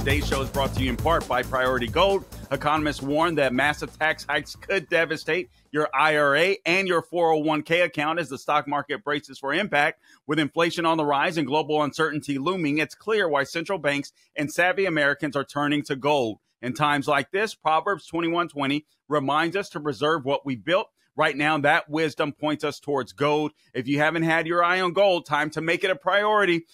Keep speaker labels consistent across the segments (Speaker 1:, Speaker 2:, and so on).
Speaker 1: Today's show is brought to you in part by Priority Gold. Economists warn that massive tax hikes could devastate your IRA and your 401k account as the stock market braces for impact. With inflation on the rise and global uncertainty looming, it's clear why central banks and savvy Americans are turning to gold. In times like this, Proverbs 21:20 reminds us to preserve what we built. Right now, that wisdom points us towards gold. If you haven't had your eye on gold, time to make it a priority.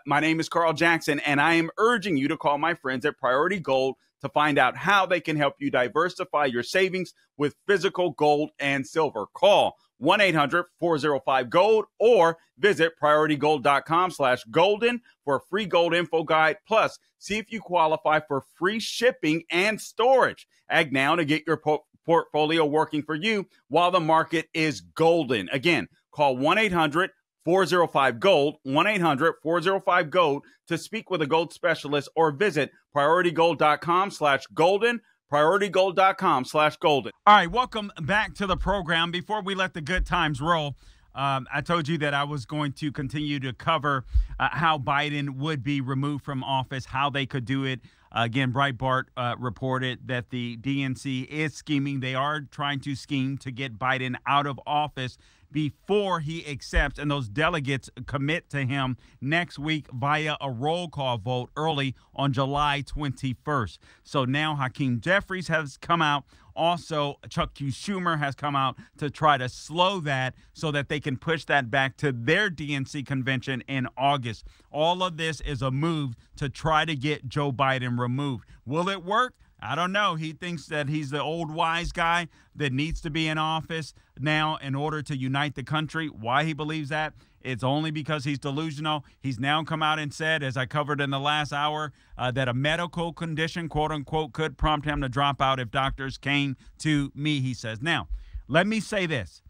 Speaker 1: My name is Carl Jackson, and I am urging you to call my friends at Priority Gold to find out how they can help you diversify your savings with physical gold and silver. Call 1-800-405-GOLD or visit PriorityGold.com/golden for a free gold info guide. Plus, see if you qualify for free shipping and storage. Act now to get your portfolio working for you while the market is golden. Again, call 1-800-405-GOLD, 1-800-405-GOLD to speak with a gold specialist or visit PriorityGold.com/golden, PriorityGold.com/golden. All right, welcome back to the program. Before we let the good times roll, I told you that I was going to continue to cover how Biden would be removed from office, how they could do it. Again, Breitbart reported that the DNC is scheming. They are trying to scheme to get Biden out of office before he accepts and those delegates commit to him next week via a roll call vote early on July 21st. So now Hakeem Jeffries has come out. Also, Chuck Schumer has come out to try to slow that so that they can push that back to their DNC convention in August. All of this is a move to try to get Joe Biden removed. Will it work? I don't know. He thinks that he's the old wise guy that needs to be in office now in order to unite the country. Why he believes that? It's only because he's delusional. He's now come out and said, as I covered in the last hour, that a medical condition, quote unquote, could prompt him to drop out if doctors came to me, he says. Now, let me say this.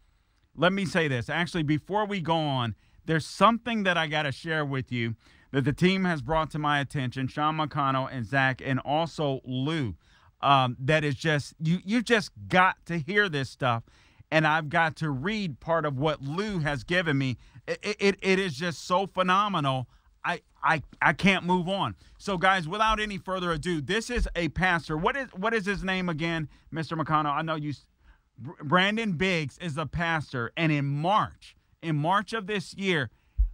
Speaker 1: Actually, before we go on, there's something that I got to share with you that the team has brought to my attention, Sean McConnell and Zach, and also Lou. That is just, you just got to hear this stuff, and I've got to read part of what Lou has given me. It is just so phenomenal. I can't move on. So, guys, without any further ado, this is a pastor. What is his name again, Mr. McConnell? I know you. Brandon Biggs is a pastor, and in March of this year,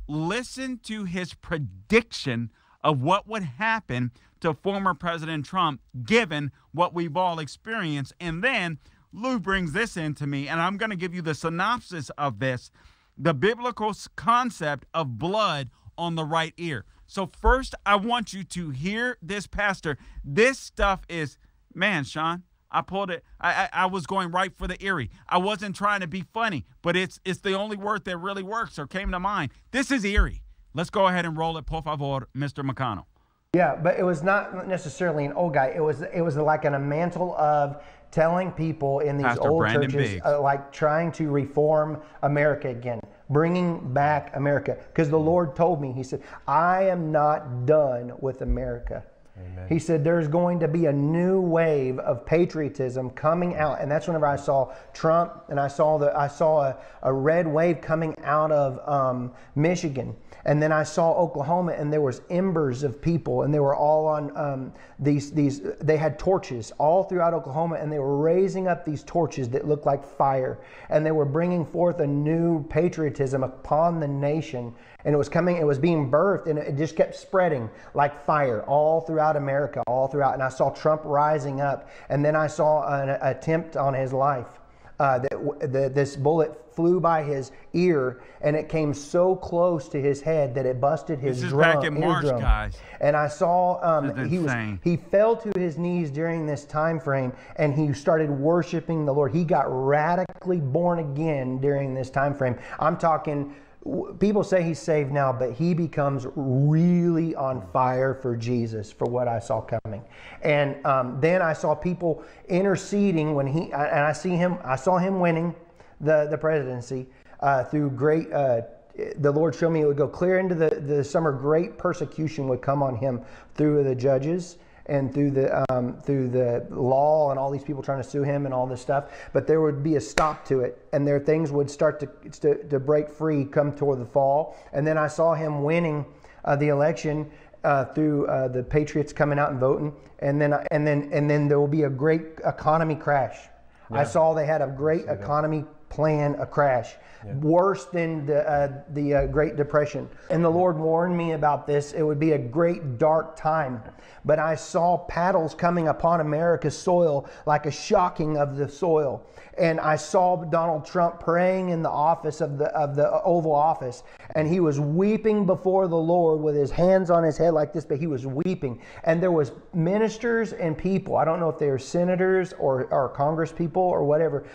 Speaker 1: listen to his prediction of what would happen to former President Trump, given what we've all experienced. And then Lou brings this into me, and I'm going to give you the synopsis of this, the biblical concept of blood on the right ear. So first, I want you to hear this, pastor. This stuff is, man, Sean, I pulled it. I was going right for the eerie. I wasn't trying to be funny, but it's the only word that really works or came to mind. This is eerie. Let's go ahead and roll it, por favor, Mr. McConnell.
Speaker 2: Yeah, but it was not necessarily an old guy. It was like a mantle of telling people in these
Speaker 1: Pastor
Speaker 2: old
Speaker 1: Brandon
Speaker 2: churches, like trying to reform America again, bringing back America. Because the Lord told me, he said, I am not done with America. Amen. He said there's going to be a new wave of patriotism coming out, and that's whenever I saw Trump, and I saw a red wave coming out of Michigan, and then I saw Oklahoma, and there was embers of people, and they were all on they had torches all throughout Oklahoma, and they were raising up these torches that looked like fire, and they were bringing forth a new patriotism upon the nation. And it was being birthed, and it just kept spreading like fire all throughout America, all throughout. And I saw Trump rising up, and then I saw an attempt on his life. This bullet flew by his ear, and it came so close to his head that it busted his drum.
Speaker 1: This is back in March, guys.
Speaker 2: And I saw he fell to his knees during this time frame, and he started worshiping the Lord. He got radically born again during this time frame. I'm talking. People say he's saved now, but he becomes really on fire for Jesus, for what I saw coming. And then I saw people interceding when I saw him winning the presidency through great. The Lord showed me it would go clear into the summer. Great persecution would come on him through the judges and through the law and all these people trying to sue him and all this stuff. But there would be a stop to it, and things would start to break free come toward the fall. And then I saw him winning the election, through the Patriots coming out and voting, and then there will be a great economy crash. I saw they had a great economy plan, a crash, worse than the Great Depression. And the Lord warned me about this. It would be a great dark time. But I saw paddles coming upon America's soil like a shocking of the soil. And I saw Donald Trump praying in the office of the Oval Office, and he was weeping before the Lord with his hands on his head like this, but he was weeping. And there was ministers and people. I don't know if they were senators or Congress people or whatever.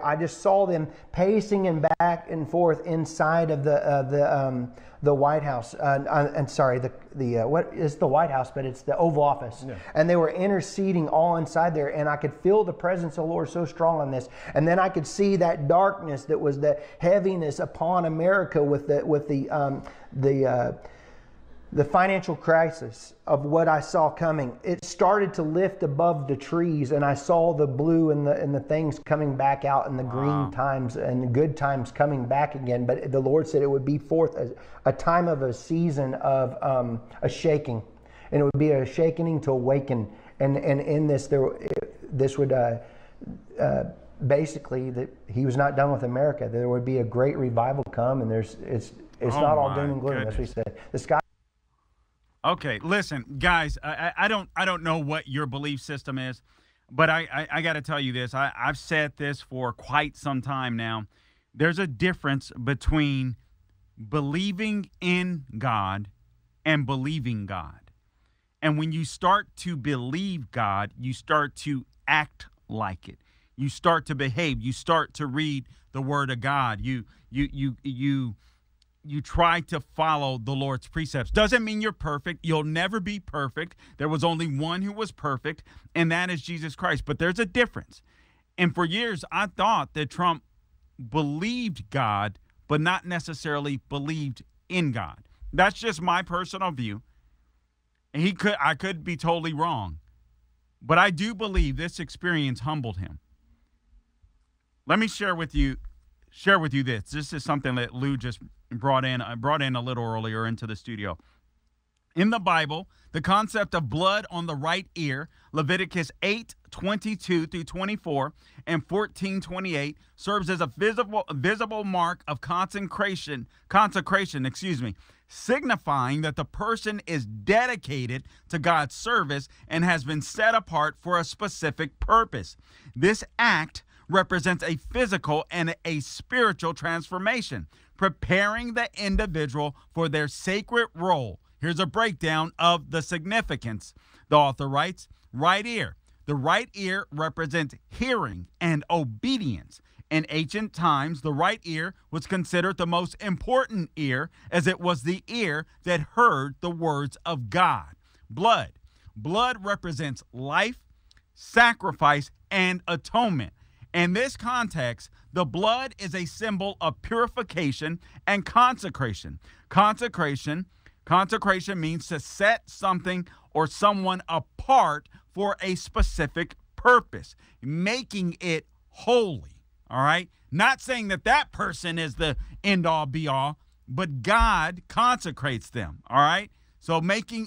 Speaker 2: I just saw them pacing and back and forth inside of the White House. And sorry, what is the White House? But it's the Oval Office. Yeah. And they were interceding all inside there, and I could feel the presence of the Lord so strong on this. And then I could see that darkness that was the heaviness upon America with the financial crisis of what I saw coming. It started to lift above the trees, and I saw the blue and the things coming back out, and the green times and the good times coming back again. But the Lord said it would be forth a time of a season of a shaking, and it would be a shaking to awaken. And in this, this would basically, that He was not done with America. There would be a great revival come, and it's not all doom and gloom. That's what He said. The sky.
Speaker 1: Okay, listen, guys, I don't know what your belief system is, but I got to tell you this. I've said this for quite some time now. There's a difference between believing in God and believing God. And when you start to believe God, you start to act like it. You start to behave. You start to read the Word of God. You try to follow the Lord's precepts. Doesn't mean you're perfect. You'll never be perfect. There was only one who was perfect, and that is Jesus Christ. But there's a difference. And for years, I thought that Trump believed God, but not necessarily believed in God. That's just my personal view. And I could be totally wrong. But I do believe this experience humbled him. Let me share with you this. This is something that Lou just brought in a little earlier into the studio. In the Bible, the concept of blood on the right ear, Leviticus 8:22 through 24 and 14:28, serves as a visible mark of consecration, signifying that the person is dedicated to God's service and has been set apart for a specific purpose. This act represents a physical and a spiritual transformation, preparing the individual for their sacred role. Here's a breakdown of the significance. The author writes, right ear. The right ear represents hearing and obedience. In ancient times, the right ear was considered the most important ear, as it was the ear that heard the words of God. Blood. Blood represents life, sacrifice, and atonement. In this context, the blood is a symbol of purification and consecration. Consecration means to set something or someone apart for a specific purpose, making it holy. All right? Not saying that person is the end all be all, but God consecrates them. All right? So making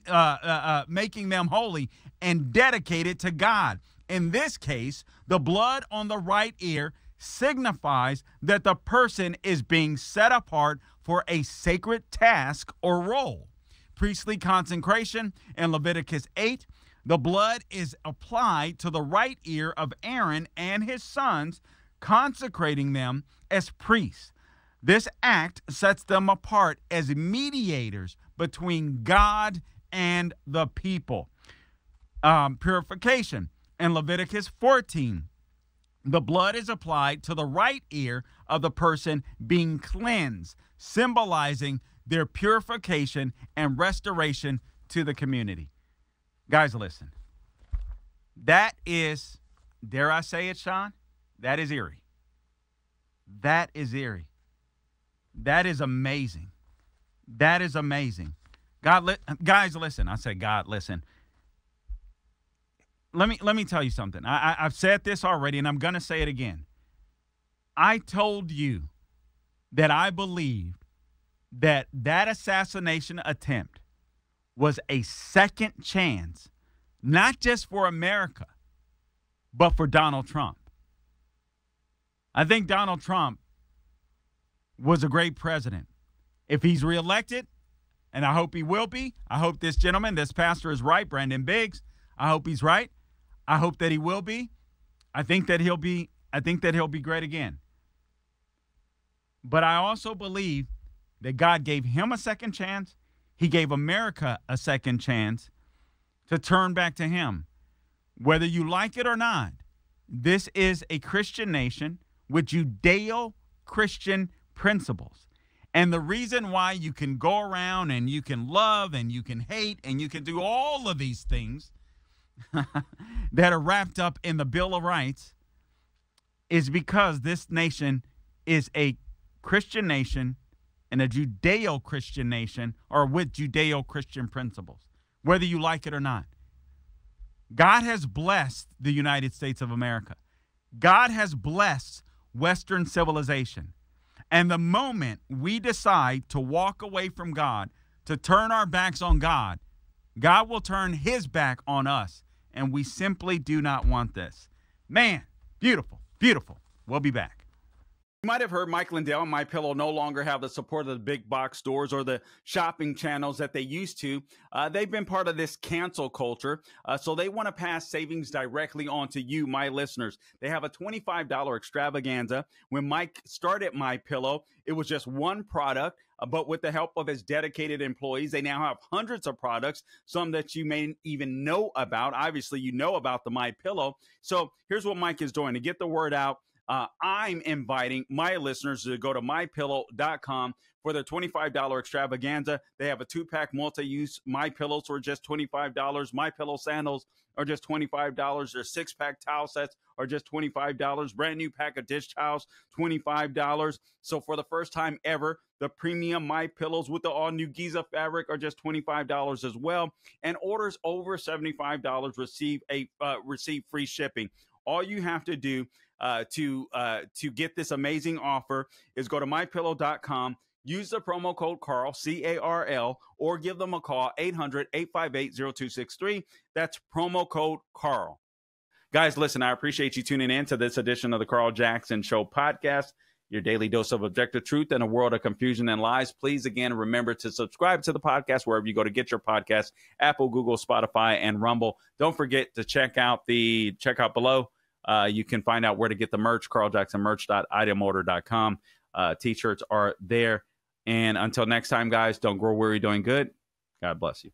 Speaker 1: them holy and dedicated to God. In this case, the blood on the right ear signifies that the person is being set apart for a sacred task or role. Priestly consecration in Leviticus 8, the blood is applied to the right ear of Aaron and his sons, consecrating them as priests. This act sets them apart as mediators between God and the people. Purification. In Leviticus 14, the blood is applied to the right ear of the person being cleansed, symbolizing their purification and restoration to the community. Guys, listen. That is, dare I say it, Sean? That is eerie. That is eerie. That is amazing. That is amazing. Guys, listen. I said, God, listen. Let me tell you something. I've said this already, and I'm going to say it again. I told you that I believed that assassination attempt was a second chance, not just for America, but for Donald Trump. I think Donald Trump was a great president. If he's reelected, and I hope he will be, I hope this gentleman, this pastor is right, Brandon Biggs. I hope he's right. I hope that he will be. I think that he'll be great again. But I also believe that God gave him a second chance. He gave America a second chance to turn back to him. Whether you like it or not, this is a Christian nation with Judeo-Christian principles. And the reason why you can go around and you can love and you can hate and you can do all of these things that are wrapped up in the Bill of Rights is because this nation is a Christian nation and a Judeo-Christian nation, or with Judeo-Christian principles, whether you like it or not. God has blessed the United States of America. God has blessed Western civilization. And the moment we decide to walk away from God, to turn our backs on God, God will turn his back on us. And we simply do not want this. Man, beautiful, beautiful. We'll be back. You might have heard Mike Lindell and MyPillow no longer have the support of the big box stores or the shopping channels that they used to. They've been part of this cancel culture, so they want to pass savings directly on to you, my listeners. They have a $25 extravaganza. When Mike started MyPillow, it was just one product, but with the help of his dedicated employees, they now have hundreds of products, some that you may even know about. Obviously, you know about the MyPillow. So here's what Mike is doing to get the word out. I'm inviting my listeners to go to mypillow.com for their $25 extravaganza. They have a 2-pack multi-use MyPillows for just $25. MyPillow sandals are just $25. Their 6-pack towel sets are just $25. Brand new pack of dish towels, $25. So for the first time ever, the premium MyPillows with the all-new Giza fabric are just $25 as well. And orders over $75 receive free shipping. All you have to do to get this amazing offer is go to mypillow.com, use the promo code Carl, C-A-R-L, or give them a call, 800-858-0263. That's promo code Carl. Guys, listen, I appreciate you tuning in to this edition of the Carl Jackson Show podcast, your daily dose of objective truth in a world of confusion and lies. Please, again, remember to subscribe to the podcast wherever you go to get your podcast, Apple, Google, Spotify, and Rumble. Don't forget to check out below. You can find out where to get the merch, carljacksonmerch.itemorder.com. T-shirts are there. And until next time, guys, don't grow weary doing good. God bless you.